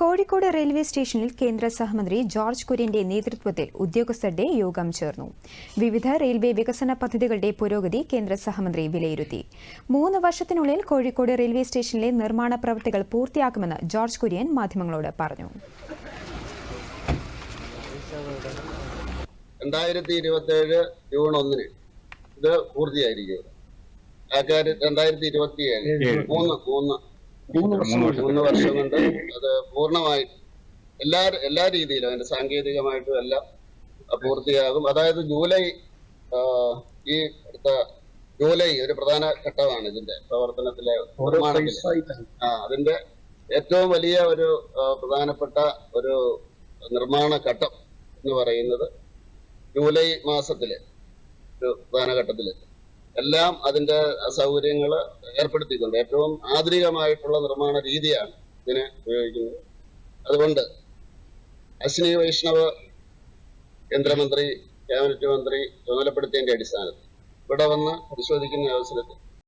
Kozhikode railway സ്റ്റേഷനിൽ കേന്ദ്ര സഹമന്ത്രി ജോർജ് കുര്യന്റെ നേതൃത്വത്തിൽ ഉദ്യോഗസ്ഥരുടെ യോഗം ചേർന്നു. വിവിധ റെയിൽവേ വികസന പദ്ധതികളുടെ പുരോഗതി കേന്ദ്ര സഹമന്ത്രി വിലയിരുത്തി. 3 വർഷത്തിനുള്ളിൽ കോഴിക്കോട് റെയിൽവേ സ്റ്റേഷനിലെ നിർമ്മാണ പ്രവൃത്തികൾ പൂർത്തിയാക്കുമെന്ന് ജോർജ് കുര്യൻ മാധ്യമങ്ങളോട് പറഞ്ഞു. 2027 ജൂൺ 1 ഇത് പൂർത്തിയായിരിക്കും. 2027 3 വർഷം കൊണ്ട് അത് പൂർണ്ണമായിട്ട് എല്ലാ രീതിയിലും അതിന്റെ സാങ്കേതികമായിട്ടും എല്ലാം പൂർത്തിയാകും. അതായത് ജൂലൈ അടുത്ത ജൂലൈ ഒരു പ്രധാന ഘട്ടമാണ് ഇതിന്റെ പ്രവർത്തനത്തിലെ നിർമ്മാണത്തിൽ. അതിന്റെ ഏറ്റവും വലിയ ഒരു പ്രധാനപ്പെട്ട ഒരു നിർമ്മാണ ഘട്ടം എന്ന് പറയുന്നത് ജൂലൈ മാസത്തിലെ ഒരു പ്രധാന ഘട്ടത്തില് എല്ലാം അതിന്റെ സൗകര്യങ്ങൾ ഏർപ്പെടുത്തിക്കൊണ്ട് ഏറ്റവും ആധുനികമായിട്ടുള്ള നിർമ്മാണ രീതിയാണ് ഇതിനെ ഉപയോഗിക്കുന്നത്. അതുകൊണ്ട് അശ്വിനി വൈഷ്ണവ് കേന്ദ്രമന്ത്രി, ക്യാബിനറ്റ് മന്ത്രി ചുമതലപ്പെടുത്തിയതിന്റെ അടിസ്ഥാനത്തിൽ ഇവിടെ വന്ന് പരിശോധിക്കുന്ന അവസരത്തിൽ